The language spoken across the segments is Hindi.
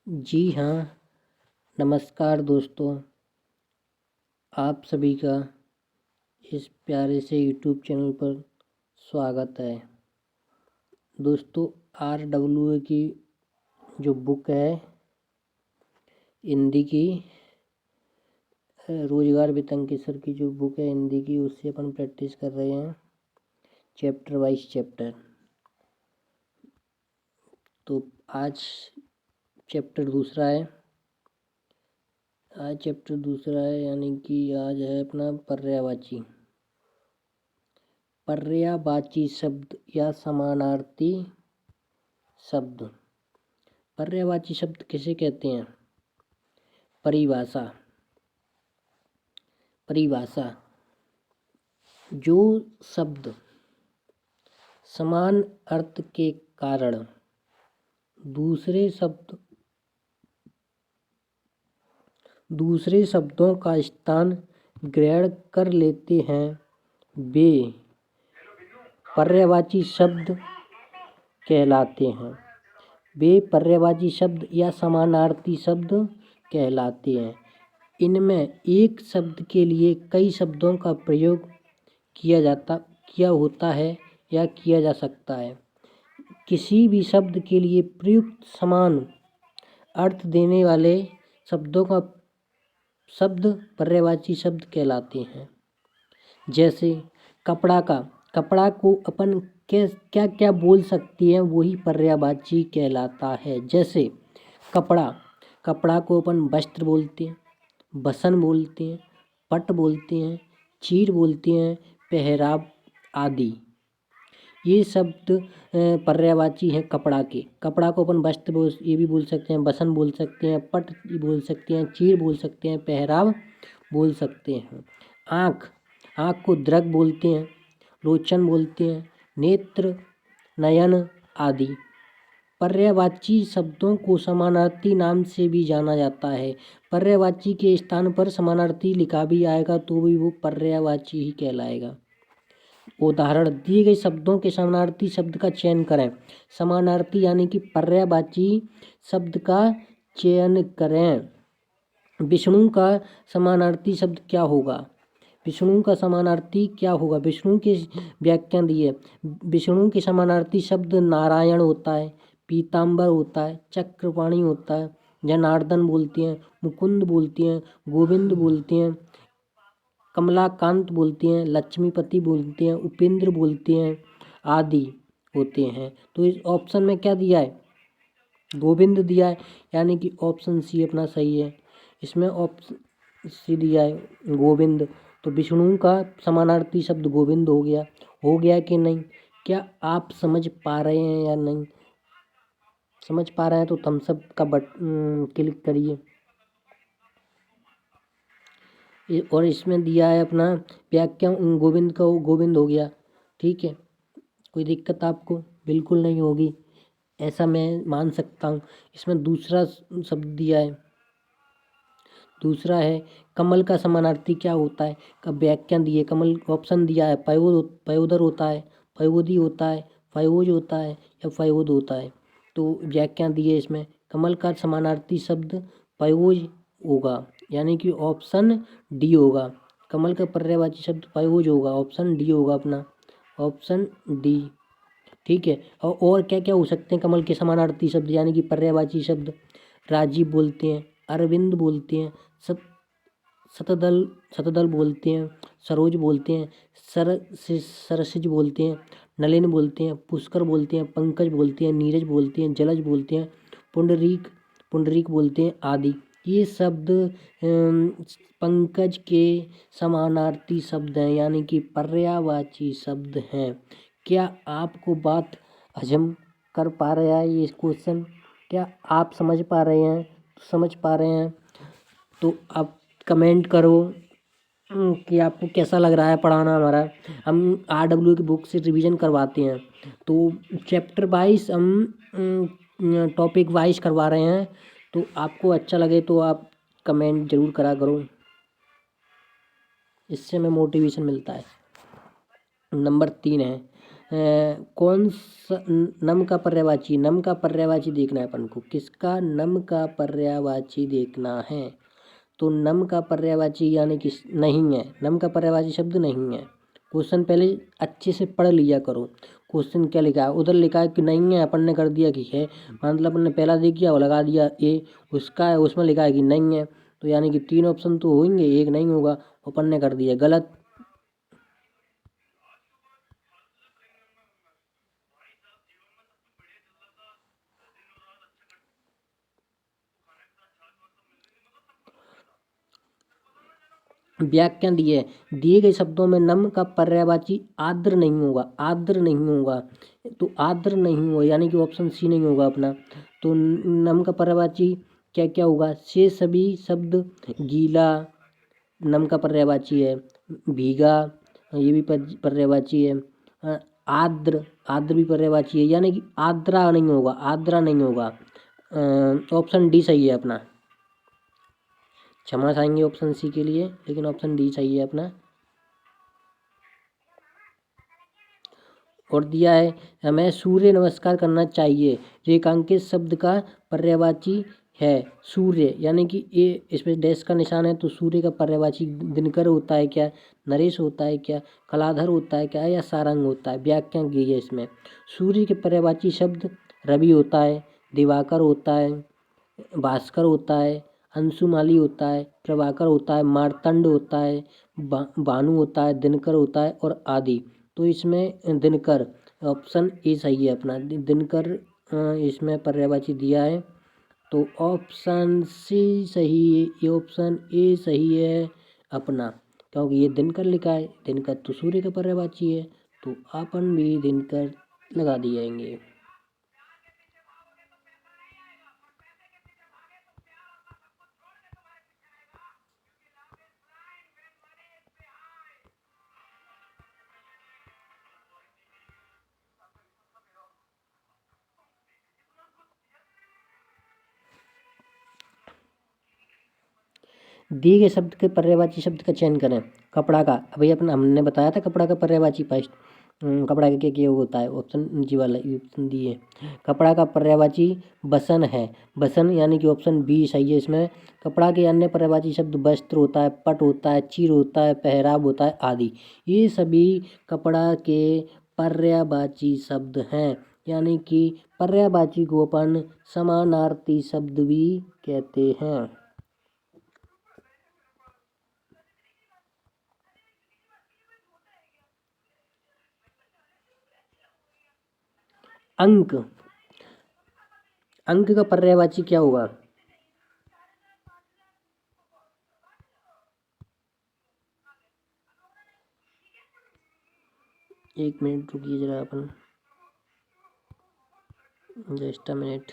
जी हाँ, नमस्कार दोस्तों। आप सभी का इस प्यारे से यूट्यूब चैनल पर स्वागत है। दोस्तों, RWA की जो बुक है हिंदी की, रोजगार वितंकी सर की जो बुक है हिंदी की, उससे अपन प्रैक्टिस कर रहे हैं चैप्टर वाइज चैप्टर। तो आज चैप्टर दूसरा है। यानी कि आज है अपना पर्यायवाची। पर्यायवाची शब्द या समानार्थी शब्द। पर्यायवाची शब्द किसे कहते हैं? परिभाषा जो शब्द समान अर्थ के कारण दूसरे शब्दों का स्थान ग्रहण कर लेते हैं वे पर्यायवाची शब्द कहलाते हैं। वे पर्यायवाची शब्द या समानार्थी शब्द कहलाते हैं। इनमें एक शब्द के लिए कई शब्दों का प्रयोग किया होता है या किया जा सकता है। किसी भी शब्द के लिए प्रयुक्त समान अर्थ देने वाले शब्दों का शब्द पर्यायवाची शब्द कहलाते हैं। जैसे कपड़ा को अपन क्या क्या बोल सकते हैं, वही पर्यायवाची कहलाता है। जैसे कपड़ा को अपन वस्त्र बोलते हैं, बसन बोलते हैं, पट बोलते हैं, चीर बोलते हैं, पहराव आदि। ये शब्द पर्यायवाची हैं कपड़ा के। कपड़ा को अपन वस्त्र ये भी बोल सकते हैं, बसन बोल सकते हैं, पट बोल सकते हैं, चीर बोल सकते हैं, पहराव बोल सकते हैं। आँख को दृग बोलते हैं, लोचन बोलते हैं, नेत्र, नयन आदि। पर्यायवाची शब्दों को समानार्थी नाम से भी जाना जाता है। पर्यायवाची के स्थान पर समानार्थी लिखा भी आएगा तो भी वो पर्यायवाची ही कहलाएगा। उदाहरण: दिए गए शब्दों के समानार्थी शब्द का चयन करें। समानार्थी यानी कि पर्यायवाची शब्द का चयन करें। विष्णु का समानार्थी शब्द क्या होगा? विष्णु के व्याख्यान दिए। विष्णु के समानार्थी शब्द नारायण होता है, पीताम्बर होता है, चक्रपाणि होता है, जनार्दन बोलते हैं, मुकुंद बोलते हैं, गोविंद बोलते हैं, कमलाकांत बोलते हैं, लक्ष्मीपति बोलते हैं, उपेंद्र बोलते हैं आदि होते हैं। तो इस ऑप्शन में क्या दिया है? गोविंद दिया है, यानी कि ऑप्शन सी अपना सही है। इसमें ऑप्शन सी दिया है गोविंद। तो विष्णु का समानार्थी शब्द गोविंद हो गया कि नहीं? क्या आप समझ पा रहे हैं या नहीं? समझ पा रहे हैं तो थम्स अप का बटन क्लिक करिए। और इसमें दिया है अपना व्याख्यान गोविंद का, गोविंद हो गया। ठीक है, कोई दिक्कत आपको बिल्कुल नहीं होगी, ऐसा मैं मान सकता हूँ। इसमें दूसरा शब्द दिया है, दूसरा है कमल का समानार्थी क्या होता है का व्याख्यान दिए। कमल ऑप्शन दिया है पयोदर होता है, पयोदी होता है, पयोज होता है या पयोद होता है। तो व्याख्यान दिए इसमें कमल का समानार्थी शब्द पयोज होगा, यानी कि ऑप्शन डी होगा। कमल का पर्यायवाची शब्द पयोज होगा, ऑप्शन डी होगा अपना, ऑप्शन डी। ठीक है, और क्या क्या हो सकते हैं कमल के समानार्थी शब्द यानी कि पर्यायवाची शब्द? राजीव बोलते हैं, अरविंद बोलते हैं, शतदल बोलते हैं, सरोज बोलते हैं, सरसिज बोलते हैं, नलिन बोलते हैं, पुष्कर बोलते हैं, पंकज बोलते हैं, नीरज बोलते हैं, जलज बोलते हैं, पुंडरीक बोलते हैं आदि। ये शब्द पंकज के समानार्थी शब्द हैं, यानी कि पर्यायवाची शब्द हैं। क्या आपको बात हजम कर पा रहा है ये क्वेश्चन? क्या आप समझ पा रहे हैं? तो आप कमेंट करो कि आपको कैसा लग रहा है पढ़ाना हमारा। हम RWA की बुक से रिवीजन करवाते हैं, तो चैप्टर वाइज हम टॉपिक वाइज करवा रहे हैं। तो आपको अच्छा लगे तो आप कमेंट जरूर करा करो, इससे हमें मोटिवेशन मिलता है। नंबर 3 है कौन सा नम का पर्यायवाची, नम का पर्यायवाची देखना है अपन को। किसका? नम का पर्यायवाची देखना है। तो नम का पर्यायवाची यानी कि नहीं है, नम का पर्यायवाची शब्द नहीं है। क्वेश्चन पहले अच्छे से पढ़ लिया करो। क्वेश्चन क्या लिखा है? उधर लिखा है कि नहीं है, अपन ने कर दिया कि है, मतलब अपन ने पहला देख किया और लगा दिया ए, उसका है, उसमें लिखा है कि नहीं है, तो यानी कि 3 ऑप्शन तो होंगे, एक नहीं होगा, अपन ने कर दिया गलत। व्याख्या दिए, दिए गए शब्दों में नम का पर्यायवाची आर्द्र नहीं होगा, आर्द्र नहीं होगा, तो आर्द्र नहीं होगा यानी कि ऑप्शन सी नहीं होगा अपना। तो नम का पर्यायवाची क्या क्या होगा? से सभी शब्द, गीला नम का पर्यायवाची है, भीगा ये भी पर्यायवाची है, आर्द्र, आर्द्र भी पर्यायवाची है, यानी कि आर्द्रा नहीं होगा, आर्द्रा नहीं होगा। ऑप्शन डी सही है अपना। क्षमा चाहेंगे ऑप्शन सी के लिए, लेकिन ऑप्शन डी सही है अपना। और दिया है हमें सूर्य नमस्कार करना चाहिए, रेखांकित शब्द का पर्यायवाची है सूर्य, यानी कि ये इसमें डैश का निशान है, तो सूर्य का पर्यायवाची दिनकर होता है क्या, नरेश होता है क्या, कलाधर होता है क्या, या सारंग होता है? व्याख्या की है इसमें। सूर्य के पर्यायवाची शब्द रवि होता है, दिवाकर होता है, भास्कर होता है, अंशुमाली होता है, प्रभाकर होता है, मार्तंड होता है, भानु होता है, दिनकर होता है और आदि। तो इसमें दिनकर ऑप्शन ए सही है अपना। दिनकर इसमें पर्यायवाची दिया है, तो ऑप्शन सी सही है, ये ऑप्शन ए सही है अपना, क्योंकि ये दिनकर लिखा है, दिनकर तो सूर्य का पर्यायवाची है, तो अपन भी दिनकर लगा दिएंगे। दिए गए शब्द के पर्यायवाची शब्द का चयन करें। कपड़ा का, अभी अपना हमने बताया था कपड़ा का पर्यायवाची फर्स्ट। कपड़ा का क्या क्या होता है? ऑप्शन जी वाला ऑप्शन दी है। कपड़ा का पर्यायवाची बसन है, बसन यानी कि ऑप्शन बी सही है इसमें। कपड़ा के अन्य पर्यायवाची शब्द वस्त्र होता है, पट होता है, चीर होता है, पहराव होता है आदि। ये सभी कपड़ा के पर्यायवाची शब्द हैं, यानी कि पर्यायवाची को अपन समानार्थी शब्द भी कहते हैं। अंक, अंक का पर्यायवाची क्या होगा? एक मिनट रुकिए जरा अपन, जस्ट अ मिनट।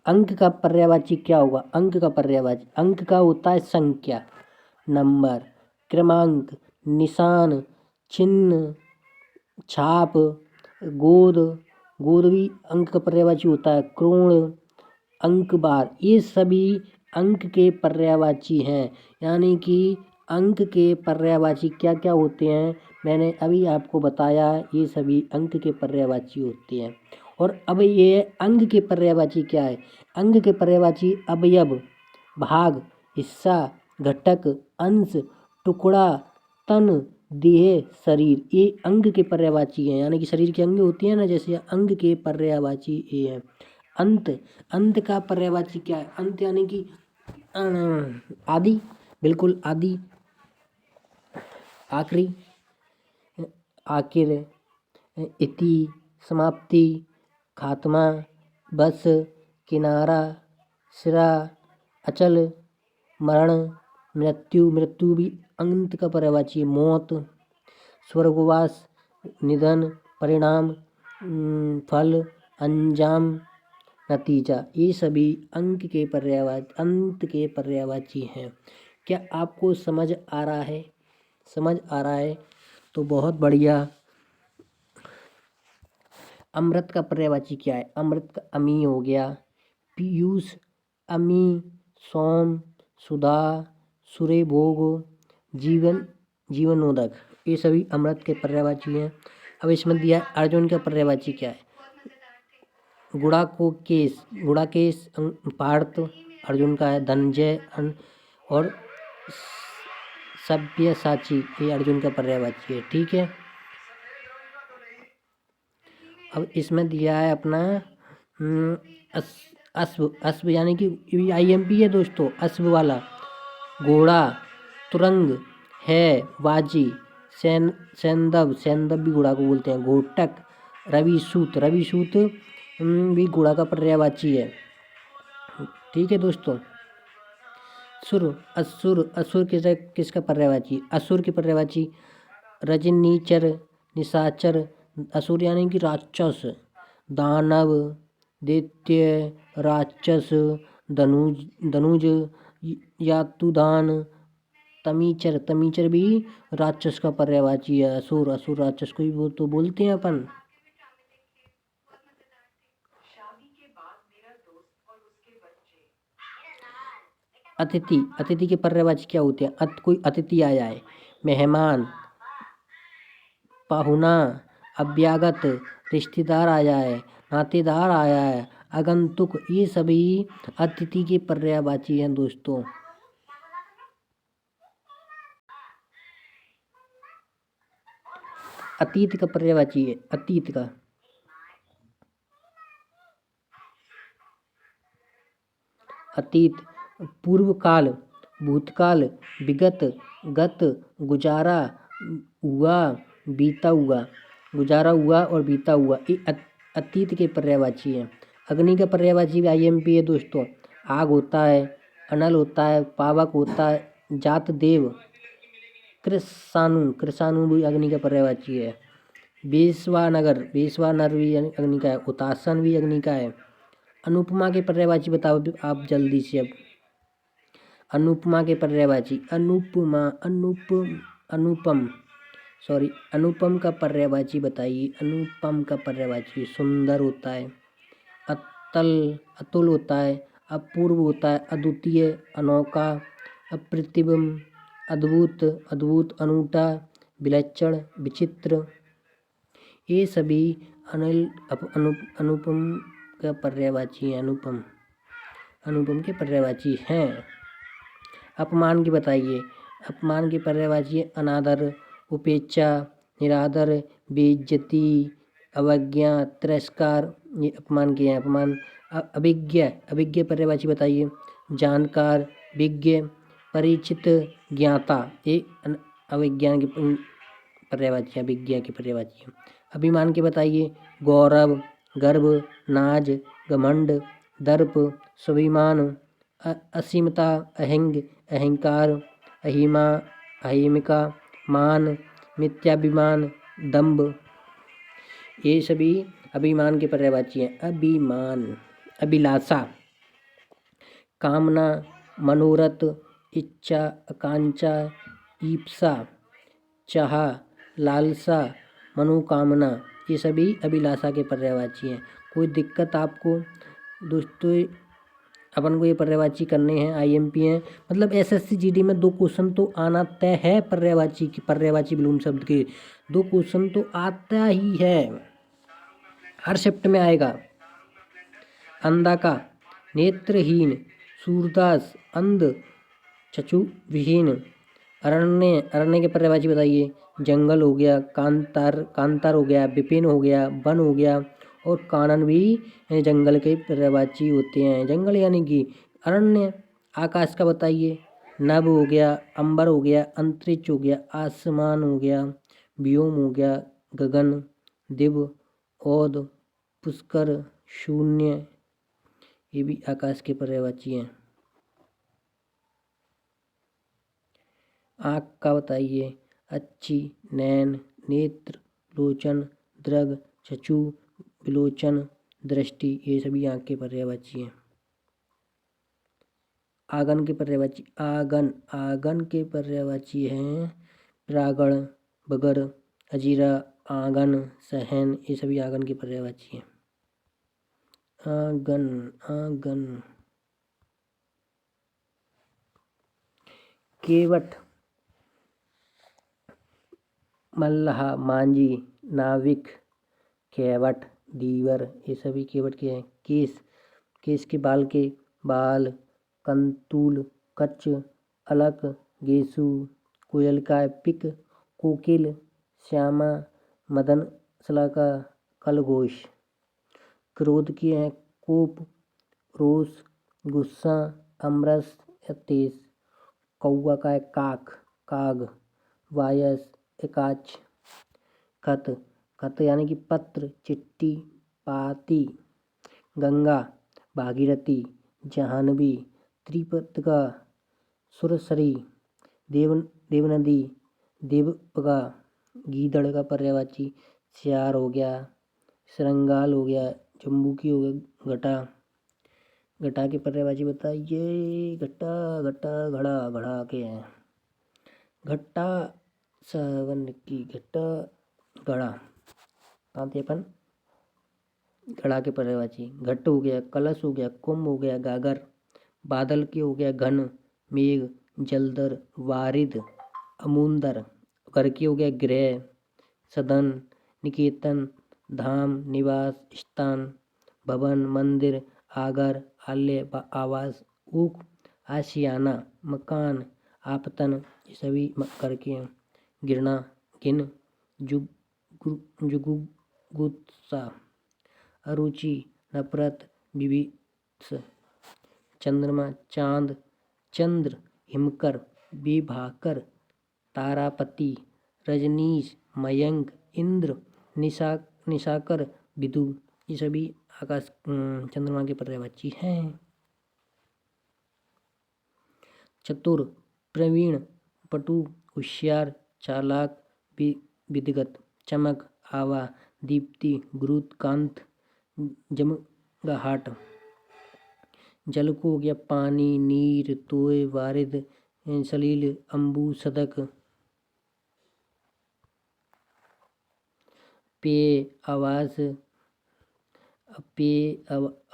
अंक का पर्यायवाची क्या होगा? अंक का पर्यायवाची, अंक का होता है संख्या, नंबर, क्रमांक, निशान, चिन्ह, छाप, गोद, गोद भी अंक का पर्यायवाची होता है, क्रोण, अंक बार, ये सभी अंक के पर्यायवाची हैं। यानी कि अंक के पर्यायवाची क्या क्या होते हैं, मैंने अभी आपको बताया, ये सभी अंक के पर्यायवाची होते हैं। और अब ये अंग के पर्यायवाची क्या है? अंग के पर्यायवाची अवयव, भाग, हिस्सा, घटक, अंश, टुकड़ा, तन, देह, शरीर, ये अंग के पर्यायवाची हैं। यानी कि शरीर के अंग होती हैं ना, जैसे अंग के पर्यायवाची ये है। अंत, अंत का पर्यायवाची क्या है? अंत यानी कि आदि, बिल्कुल आदि, आखिरी, आखिर, इति, समाप्ति, खात्मा, बस, किनारा, सिरा, अचल, मरण, मृत्यु, मृत्यु भी अंत का पर्यायवाची है। मौत, स्वर्गवास, निधन, परिणाम, फल, अंजाम, नतीजा, ये सभी अंक के पर्यायवाची, अंत के पर्यायवाची हैं। क्या आपको समझ आ रहा है? समझ आ रहा है तो बहुत बढ़िया। अमृत का पर्यायवाची क्या है? अमृत का अमी हो गया, पीयूष, अमी, सोम, सुधा, सुरे भोग, जीवन, जीवनोदक। ये सभी अमृत के पर्यायवाची हैं। अब इसमें दिया है अर्जुन का पर्यायवाची क्या है। गुड़ाकेश पार्थ अर्जुन का है। धनंजय और सब्यसाची ये अर्जुन का पर्यायवाची है। ठीक है। अब इसमें दिया है अपना अश्व यानी कि IMP है दोस्तों, अश्व वाला। घोड़ा, तुरंग है, वाजी, सैंदव भी घोड़ा को बोलते हैं। घोटक, रविसूत भी घोड़ा का पर्यायवाची है। ठीक है दोस्तों। असुर किसका पर्यायवाची। असुर की पर्यायवाची रजनीचर, निशाचर। असुर यानी कि राक्षस, दानव, दैत्य, राक्षस, धनुज, यातुदान, तमीचर भी राक्षस का पर्यायवाची है। असुर राक्षस को भी तो बोलते हैं अपन। अतिथि के पर्यायवाची क्या होते हैं। कोई अतिथि आया है, मेहमान, पाहुना, अभ्यागत, रिश्तेदार आया है, नातेदार आया है, आगंतुक, ये सभी अतिथि के पर्यायवाची हैं दोस्तों। अतीत का पर्यायवाची है। अतीत का अतीत पूर्व काल, भूतकाल, विगत, गत, गुजारा हुआ, बीता हुआ। गुजारा हुआ और बीता हुआ ये अतीत के पर्यायवाची हैं। अग्नि का पर्यायवाची भी IMP है दोस्तों। आग होता है, अनल होता है, पावक होता है, जात देव, कृषाणु भी अग्नि का पर्यायवाची है। बेसवानर भी अग्नि का है। उतासन भी अग्नि का है। अनुपमा के पर्यायवाची बताओ आप जल्दी से। अब अनुपमा के पर्यायवाची अनुपम का पर्यायवाची बताइए। अनुपम का पर्यायवाची सुंदर होता है, अतुल होता है, अपूर्व होता है, अद्वितीय, अनोखा, अप्रतिबिंब, अद्भुत, अनूठा, विलक्षण, विचित्र, ये सभी अनुपम का पर्यायवाची है। अनुपम के पर्यायवाची हैं। अपमान की बताइए। अपमान की पर्यायवाची है अनादर, उपेक्षा, निरादर, बेइज्जती, अवज्ञा, तिरस्कार, ये अपमान के हैं। अपमान अभिज्ञ पर्यायवाची बताइए। जानकार, विज्ञ, परिचित, ज्ञाता, ये अविज्ञान की पर्यायवाची है। अभिज्ञ की पर्यायवाची है। अभिमान के बताइए। गौरव, गर्व, नाज, घमंड, दर्प, स्वाभिमान, असीमता, अहंकार, अहिमा, अहिमिका, मान, मिथ्याभिमान, दंभ, ये सभी अभिमान के पर्यायवाची हैं। अभिमान, अभिलाषा, कामना, मनोरथ, इच्छा, आकांक्षा, ईप्सा, चाह, लालसा, मनोकामना, ये सभी अभिलाषा के पर्यायवाची हैं। कोई दिक्कत आपको दोस्तों, अपन को ये पर्यायवाची करने हैं, IMP हैं। मतलब SSC GD में 2 क्वेश्चन तो आना तय है। पर्यायवाची विलोम शब्द के 2 क्वेश्चन तो आता ही है, हर शिफ्ट में आएगा। अंधा का, नेत्रहीन, सूरदास, अंध, चक्षुविहीन। अरण्य के पर्यायवाची बताइए। जंगल हो गया, कांतार हो गया, विपिन हो गया, वन हो गया, और कानन भी जंगल के पर्यायवाची होते हैं। जंगल यानी कि अरण्य। आकाश का बताइए। नभ हो गया, अंबर हो गया, अंतरिक्ष हो गया, आसमान हो गया, व्योम हो गया, गगन, दिव, औद, पुष्कर, शून्य, ये भी आकाश के पर्यायवाची हैं। आँख का बताइए। अच्छी, नैन, नेत्र, लोचन, दृग, चक्षु, विलोचन, दृष्टि, ये सभी आँख के पर्यायवाची हैं। आगन के पर्यायवाची। आगन के पर्यायवाची हैं प्रागण, बगर, अजीरा, आंगन, सहन, ये सभी आगन के पर्यायवाची हैं। आगन। केवट, मल्लाह, मांझी, नाविक, केवट, दीवर, ये सभी केवट के हैं। केस, केस के बाल के बाल, कंतूल, कच्छ, अलक, गेसु, कोयल का है पिक, कोकिल, श्यामा, मदन शलाका, खरगोश। क्रोध के हैं कोप, रोष, गुस्सा, अमरस या तेज। कौआ का है काक, काग, वायस, एकाच। खत, खत यानी कि पत्र, चिट्ठी, पाती। गंगा, भागीरथी, जाह्नवी, त्रिपिटका, सुरसरी, देवनदी, देवपगा। गीदड़ का पर्यायवाची सियार हो गया, श्रृंगाल हो गया, जम्बूकी हो गया, घटा। घटा के पर्यायवाची बताइए। घटा, घटा, घड़ा, घड़ा के हैं घटा, सावन की घटा, घड़ा। आते अपन घड़ा के पर्यायवाची। घट हो गया, कलश हो गया, कुंभ हो गया, गागर। बादल के हो गया घन, मेघ, जलधर, वारिद, अमुंदर। घर के हो गया गृह, सदन, निकेतन, धाम, निवास, स्थान, भवन, मंदिर, आगर, आलय, आवास, ऊक, आशियाना, मकान, आपतन। ये सभी करके हैं। गिरना, घिन, जुगुप्सा, अरुचि, नफरत, विभत्स। चंद्रमा, चांद, चंद्र, हिमकर, विभाकर, तारापति, रजनीश, मयंक, इंद्र, निशाकर, विदु। ये सभी आकाश चंद्रमा के पर्यायवाची हैं। चतुर, प्रवीण, पटु, होशियार, चालाक, विधिगत। चमक, आवा, दीप्ति, गुरुत, कांत, जमगाहट। जल को हो गया पानी, नीर, तोय, वारिद, सलील, अम्बु, सदक। पेय, आवास, अपेय,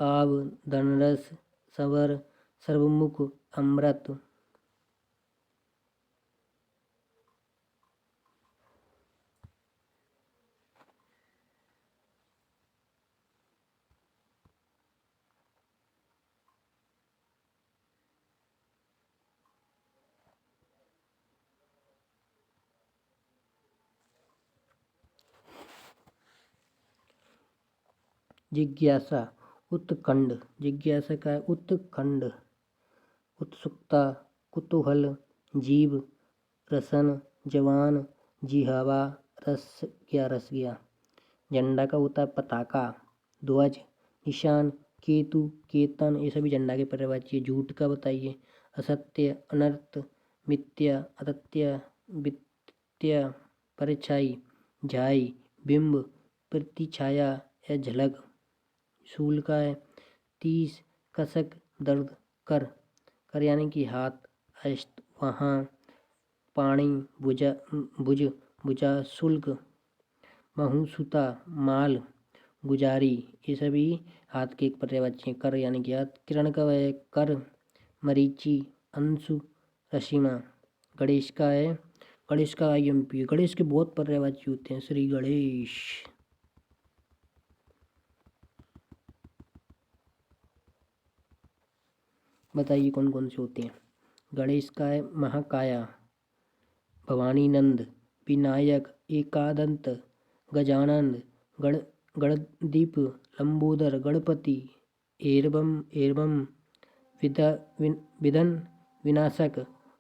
आव, धनरस, सवर, सर्वमुख, अमृत। जिज्ञासा, उत्खंड। जिज्ञासा का है उत्खंड। उत्सुकता, कुतूहल, जीव, रसन, जवान, जिह्वा, रस गया। झंडा का होता है पताका। ध्वज, निशान, केतु, केतन। ये सभी झंडा के पर्यायवाची है। झूठ का बताइए। असत्य, अनर्थ, मिथ्या, अतथ्य, वित्तीय, परछाई, झाई, बिंब, प्रतिछाया या झलक। शूल का है 30, कसक, दर्द, कर, कर यानी कि हाथ, अस्त, वहाँ, पाणी, भुजा, भुज, भुजा, शुल्क, महूसुता, माल, गुजारी। ये सभी हाथ के एक पर्यायवाची हैं। कर यानी कि हाथ। किरण का है कर, मरीचि, अंशु, रश्मि। गणेश का है, गणेश का IMP। गणेश के बहुत पर्यायवाची होते हैं। श्री गणेश। बताइए कौन कौन से होते हैं। गणेश का है महाकाया, भवानीनंद, विनायक, एकादंत, गजानन, गणदीप, लंबोदर, गणपति, एरबम, विधन विनाशक,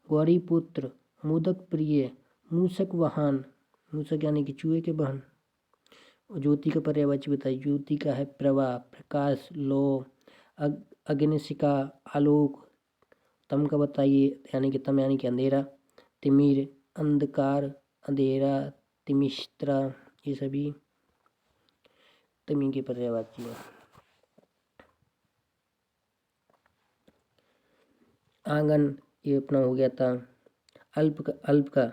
गौरीपुत्र, मोदक प्रिय, मूषक वाहन। मूषक यानी कि चूहे के वाहन। ज्योति का पर्यायवाची बताइए। ज्योति का है प्रभा, प्रकाश, लौ, अग्निशिखा, आलोक। तम का बताइए। यानी कि तम यानी कि अंधेरा। तिमिर, अंधकार, अंधेरा, तिमिश्रा। ये सभी तमी के पर्यायवाची है। आंगन, ये अपना हो गया था। अल्प का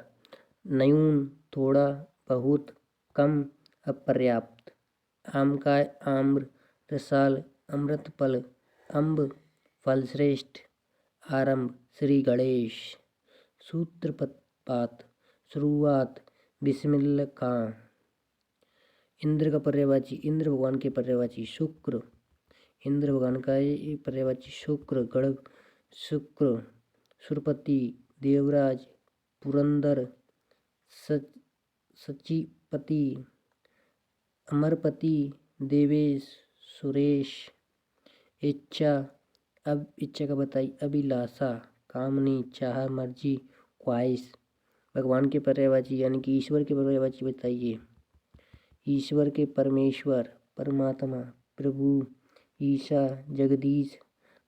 न्यून, थोड़ा, बहुत, कम, अपर्याप्त। आम का है आम्र, रसाल, अमृतफल, अम्ब, फलश्रेष्ठ, आरंभ, श्री गणेश। सूत्रपात, शुरुआत, बिस्मिल्लाह खां। इंद्र का पर्यायवाची, इंद्र भगवान के पर्यायवाची शुक्र, इंद्र भगवान का ये पर्यायवाची शुक्र, गण शुक्र, सुरपति, देवराज, पुरंदर, सचिपति, अमरपति, देवेश, सुरेश, इच्छा, अब इच्छा का बताइए, अभिलाषा, कामनी, चाह, मर्जी, ख्वाहिश। भगवान के पर्यायवाची यानी कि ईश्वर के पर्यायवाची बताइए। ईश्वर के परमेश्वर, परमात्मा, प्रभु, ईशा, जगदीश,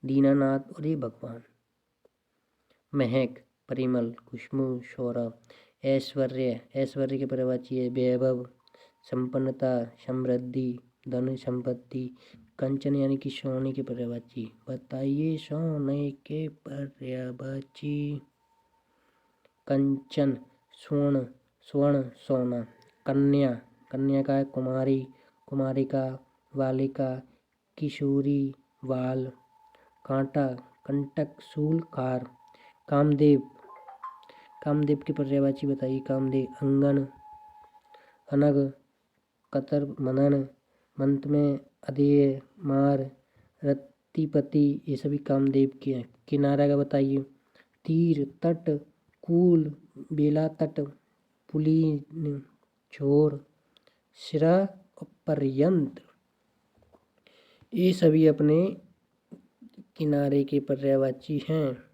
दीनानाथ और ये भगवान। महक, परिमल, खुशबू, सौरभ। ऐश्वर्य, ऐश्वर्य के पर्यायवाची है वैभव, संपन्नता, समृद्धि, धन संपत्ति। कंचन यानी कि सोने के पर्यायवाची बताइए, सोने के पर्यायवाची। कंचन, स्वर्ण, स्वर्ण, सोना। कन्या, कन्या का है कुमारी, कुमारिका, बालिका, किशोरी, बाल। कांटा, कंटक, शूल, खार। कामदेव, कामदेव की पर्यायवाची बताइए। कामदेव, अंगन, अनग, कतर, मनन, मंत्र में अधेय, मार, रतिपति, ये सभी कामदेव के हैं। किनारा का बताइए। तीर, तट, कूल, बेला तट, पुलीन, छोर, सिरा और पर्यंत, ये सभी अपने किनारे के पर्यायवाची हैं।